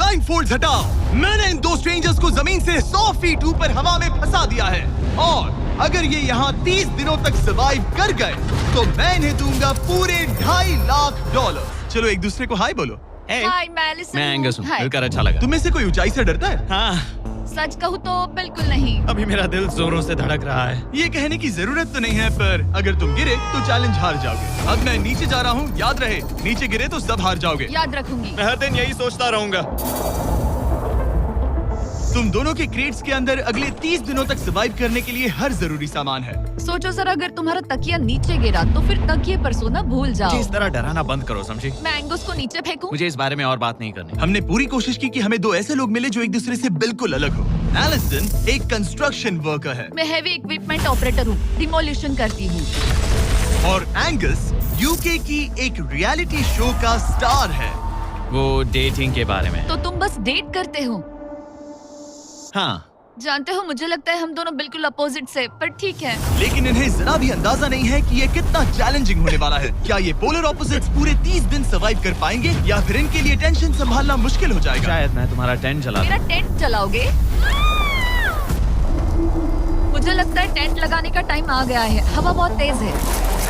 Blind folds हटाओ। मैंने इन दो स्ट्रेंजर्स को जमीन से 100 फीट ऊपर हवा में फंसा दिया है और अगर ये यहाँ 30 दिनों तक सर्वाइव कर गए तो मैं इन्हें दूंगा पूरे $2.5 लाख। चलो एक दूसरे को हाय बोलो। हाय, मैं एलिसन मैं हूँ। एंगस हूँ, हाय। मिलकर अच्छा लगा। तुम में से कोई ऊंचाई से डरता है? हाँ, सच कहूँ तो बिल्कुल नहीं। अभी मेरा दिल जोरों से धड़क रहा है। ये कहने की जरूरत तो नहीं है, पर अगर तुम गिरे तो चैलेंज हार जाओगे। अब मैं नीचे जा रहा हूँ, याद रहे नीचे गिरे तो सब हार जाओगे। याद रखूंगी। मैं हर दिन यही सोचता रहूंगा। तुम दोनों के क्रेट्स के अंदर अगले 30 दिनों तक सर्वाइव करने के लिए हर जरूरी सामान है। सोचो सर, अगर तुम्हारा तकिया नीचे गिरा तो फिर तकिए पर सोना भूल जाओ। मुझे इस तरह डराना बंद करो, समझी? मैं एंगस को नीचे फेंकूं? मुझे इस बारे में और बात नहीं करनी। हमने पूरी कोशिश की कि हमें दो ऐसे लोग मिले जो एक दूसरे से बिल्कुल अलग हो। एलिसन एक कंस्ट्रक्शन वर्कर है मैं हेवी इक्विपमेंट ऑपरेटर हूँ, डिमोलिशन करती हूँ। और एंगस यूके की एक रियलिटी शो का स्टार है। वो डेटिंग के बारे में। तो तुम बस डेट करते हो? हाँ, जानते हो, मुझे लगता है हम दोनों बिल्कुल अपोजिट से, पर ठीक है। लेकिन इन्हें जरा भी अंदाजा नहीं है कि ये कितना चैलेंजिंग होने वाला है। क्या ये पोलर ऑपोजिट्स पूरे 30 दिन सर्वाइव कर पाएंगे या फिर इनके लिए टेंशन संभालना मुश्किल हो जाएगा? शायद मैं तुम्हारा टेंट चला मेरा टेंट चलाओगे? मुझे लगता है टेंट लगाने का टाइम आ गया है। हवा बहुत तेज है।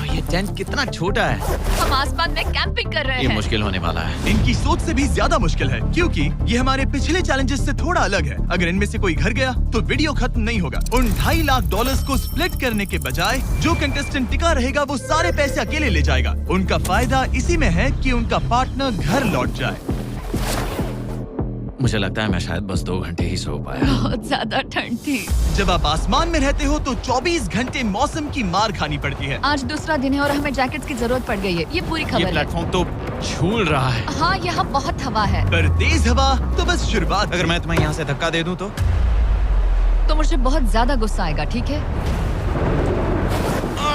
ये टेंट कितना छोटा है। हम आसमान में कैंपिंग कर रहे ये हैं। मुश्किल होने वाला है। इनकी सोच से भी ज्यादा मुश्किल है क्योंकि ये हमारे पिछले चैलेंजेस से थोड़ा अलग है। अगर इनमें से कोई घर गया तो वीडियो खत्म नहीं होगा। उन $2.5 लाख को स्प्लिट करने के बजाय जो कंटेस्टेंट टिका रहेगा वो सारे पैसे अकेले ले जाएगा। उनका फायदा इसी में है कि उनका पार्टनर घर लौट जाए। मुझे लगता है मैं शायद बस 2 घंटे ही सो पाया। बहुत ज्यादा ठंड थी। जब आप आसमान में रहते हो तो 24 घंटे मौसम की मार खानी पड़ती है। आज दूसरा दिन है और हमें जैकेट्स की जरूरत पड़ गई है। ये पूरी ये खबर है। प्लेटफॉर्म तो झूल रहा है। हाँ, यहाँ बहुत हवा है। पर तेज हवा तो बस शुरुआत। अगर मैं तुम्हें यहाँ से धक्का दे दूं तो मुझे बहुत ज्यादा गुस्सा आएगा, ठीक है?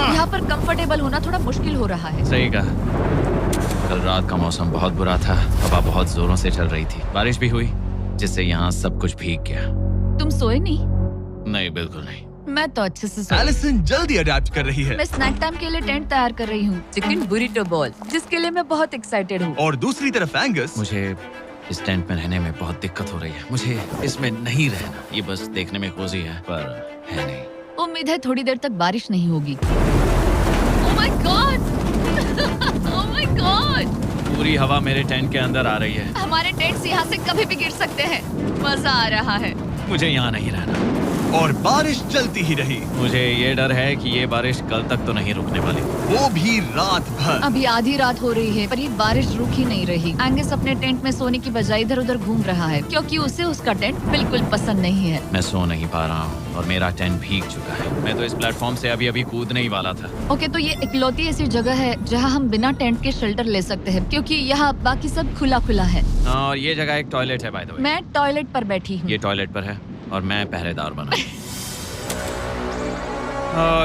यहाँ पर कंफर्टेबल होना थोड़ा मुश्किल हो रहा है। सही कहा। कल रात का मौसम बहुत बुरा था। हवा बहुत जोरों से चल रही थी। बारिश भी हुई जिससे यहाँ सब कुछ भीग गया। तुम सोए नहीं? नहीं, बिल्कुल नहीं। मैं तो अच्छे से सोई। एलिसन जल्दी अडेप्ट कर रही है मैं स्नैक टाइम के लिए टेंट तैयार कर रही हूँ, चिकन बुरिटो बॉल, जिसके लिए मैं बहुत एक्साइटेड हूँ। और दूसरी तरफ एंगस मुझे इस टेंट में रहने में बहुत दिक्कत हो रही है। मुझे इसमें नहीं रहना। ये बस देखने में कोजी है पर है नहीं। उम्मीद है थोड़ी देर तक बारिश नहीं होगी। Oh my God! Oh my God! पूरी हवा मेरे टेंट के अंदर आ रही है। हमारे टेंट्स यहाँ से कभी भी गिर सकते हैं। मजा आ रहा है। मुझे यहाँ नहीं रहना। और बारिश चलती ही रही, मुझे ये डर है कि ये बारिश कल तक तो नहीं रुकने वाली। वो भी रात भर। अभी आधी रात हो रही है पर ये बारिश रुक ही नहीं रही। एंगस अपने टेंट में सोने की बजाय इधर उधर घूम रहा है क्योंकि उसे उसका टेंट बिल्कुल पसंद नहीं है। मैं सो नहीं पा रहा हूँ और मेरा टेंट भीग चुका है। मैं तो इस प्लेटफॉर्म से अभी अभी कूदने ही वाला था। ओके, तो ये इकलौती ऐसी जगह है जहाँ हम बिना टेंट के शेल्टर ले सकते हैं क्योंकि यहाँ बाकी सब खुला खुला है। और ये जगह एक टॉयलेट है बाय द वे। मैं टॉयलेट पर बैठी हूँ। ये टॉयलेट पर है और मैं पहरेदार बना।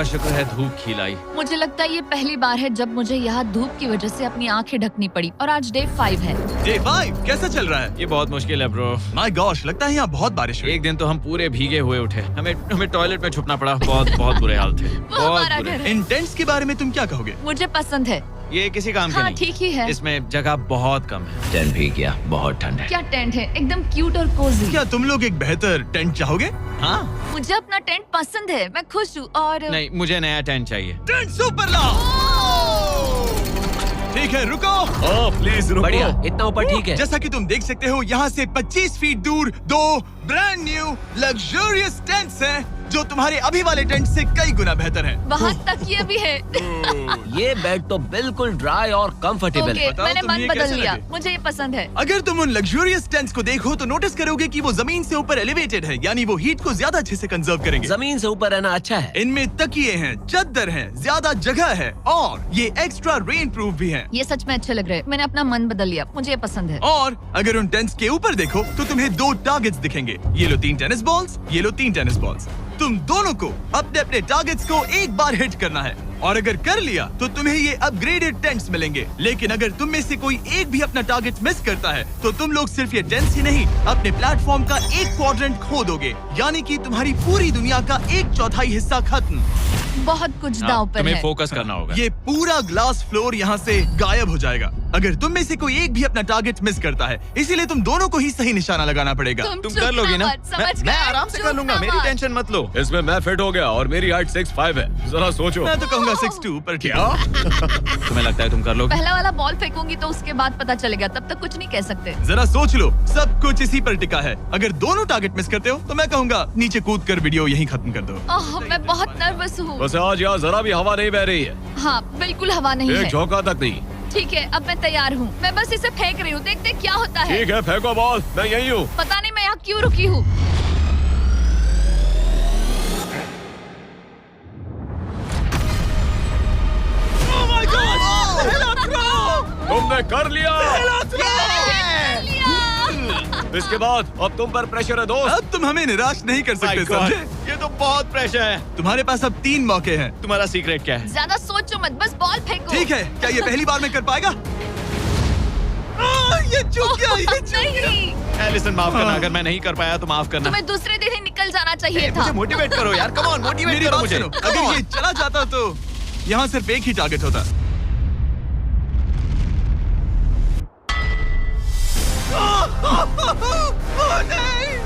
शुक्र है धूप खिलाई। मुझे लगता है ये पहली बार है जब मुझे यहाँ धूप की वजह से अपनी आंखें ढकनी पड़ी और आज डे 5 है। डे 5 कैसा चल रहा है? ये बहुत मुश्किल है ब्रो। माय गॉश, लगता है यहाँ बहुत बारिश हुई। एक दिन तो हम पूरे भीगे हुए उठे। हमें टॉयलेट में छुपना पड़ा। बहुत बुरे हाल थे। वो बहुत हमारा बुरे। घर है। इन टेंट्स के बारे में तुम क्या कहोगे? मुझे पसंद है। ये किसी काम के हाँ, नहीं। ठीक ही है। इसमें जगह बहुत कम है। टेंट भीग गया। बहुत ठंड है। क्या टेंट है, एकदम क्यूट और कोजी। क्या तुम लोग एक बेहतर टेंट चाहोगे? हाँ? मुझे अपना टेंट पसंद है, मैं खुश हूँ। और नहीं, मुझे नया टेंट चाहिए। टेंट सुपर लाओ। ठीक है, रुको। प्लीज रुको। बढ़िया, इतना ऊपर ठीक है। जैसा कि तुम देख सकते हो यहाँ से 25 फीट दूर 2 ब्रांड न्यू लग्जरियस टेंट्स हैं जो तुम्हारे अभी वाले टेंट से कई गुना बेहतर हैं। वहाँ तक ये भी है। ये बेड तो बिल्कुल ड्राई और कंफर्टेबल ओके, है। बताओ मैंने तुम मन ये बदल कैसे लिया। लगे? मुझे ये पसंद है। अगर तुम उन लग्जरियस टेंट्स को देखो तो नोटिस करोगे कि वो जमीन से ऊपर एलिवेटेड है, यानी वो हीट को ज्यादा अच्छे से कंजर्व करेंगे। जमीन से ऊपर रहना अच्छा है। इनमें तकिए हैं, चद्दर हैं, ज्यादा जगह है और ये एक्स्ट्रा रेन प्रूफ भी हैं। ये सच में अच्छे लग रहे हैं। मैंने अपना मन बदल लिया, मुझे ये पसंद है। और अगर उन टेंट्स के ऊपर देखो तो तुम्हें 2 टारगेट्स दिखेंगे। ये लो 3 टेनिस बॉल्स, ये लो 3 टेनिस बॉल्स। तुम दोनों को अपने अपने टारगेट्स को एक बार हिट करना है और अगर कर लिया तो तुम्हें ये अपग्रेडेड टेंट्स मिलेंगे। लेकिन अगर तुम में से कोई एक भी अपना टारगेट मिस करता है तो तुम लोग सिर्फ ये टेंट्स ही नहीं अपने प्लेटफॉर्म का एक क्वाड्रेंट खो दोगे, यानी कि तुम्हारी पूरी दुनिया का 1/4 हिस्सा खत्म। बहुत कुछ दांव पर तुम्हें है। फोकस करना होगा। ये पूरा ग्लास फ्लोर यहाँ से गायब हो जाएगा अगर तुम में से कोई एक भी अपना टारगेट मिस करता है, इसीलिए तुम दोनों को ही सही निशाना लगाना पड़ेगा। तुम कर लोगी ना? मैं आराम से कर लूंगा, मेरी टेंशन मत लो। इसमें मैं फिट हो गया और मेरी हाइट 6'5" है। जरा सोचो। मैं तो कहूंगा 6'2", पर क्या? तुम्हें लगता है तुम कर लोगे? पहला वाला बॉल फेंकूंगी तो उसके बाद पता चलेगा, तब तक कुछ नहीं कह सकते। जरा सोच लो, सब कुछ इसी पर टिका है। अगर दोनों टारगेट मिस करते हो तो मैं कहूंगा नीचे कूद कर वीडियो यहीं खत्म कर दो। ओह, मैं बहुत नर्वस हूँ। बस आज यहाँ जरा भी हवा नहीं बह रही है, हाँ, बिल्कुल हवा नहीं एक है। झोंका तक नहीं। ठीक है, अब मैं तैयार हूँ। मैं बस इसे फेंक रही हूँ, देखते क्या होता है। ठीक है, फेंको बॉल, मैं यही हूँ। पता नहीं मैं यहाँ क्यों रुकी हूँ। तुमने कर लिया। लिया। इसके बाद अब तुम पर प्रेशर है दोस्त। अब तुम हमें निराश नहीं कर सकते, समझे? ये तो बहुत प्रेशर है। तुम्हारे पास अब 3 मौके हैं। तुम्हारा सीक्रेट क्या है? ज्यादा सोचो मत, बस बॉल फेंको। ठीक है, क्या ये पहली बार में कर पाएगा? ये चूक गया, ये चूक गया। नहीं, एलिसन माफ करना, अगर मैं नहीं कर पाया तो माफ करना। तुम्हें दूसरे दिन ही निकल जाना चाहिए था। मुझे मोटिवेट करो यार, कम ऑन, मोटिवेट मेरी करो बात मुझे। सुनो, अगर ये चला जाता तो यहाँ सिर्फ एक ही टारगेट होता।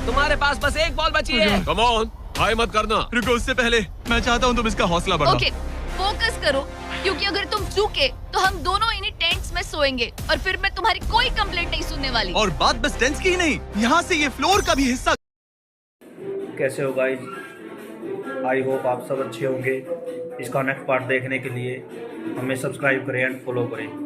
तुम्हारे पास बस एक बॉल बची है। कम ऑन, हाय मत करना। रुको, उससे पहले मैं चाहता हूँ तुम इसका हौसला बढ़ाओ। ओके, फोकस करो, क्योंकि अगर तुम चूके तो हम दोनों इन्हीं टेंट्स में सोएंगे और फिर मैं तुम्हारी कोई कंप्लेंट नहीं सुनने वाली। और बात बस टेंस की ही नहीं, यहाँ से ये फ्लोर का भी हिस्सा। कैसे हो गाइस? आई होप आप सब अच्छे होंगे। इसका नेक्स्ट पार्ट देखने के लिए हमें सब्सक्राइब करें एंड फॉलो करें।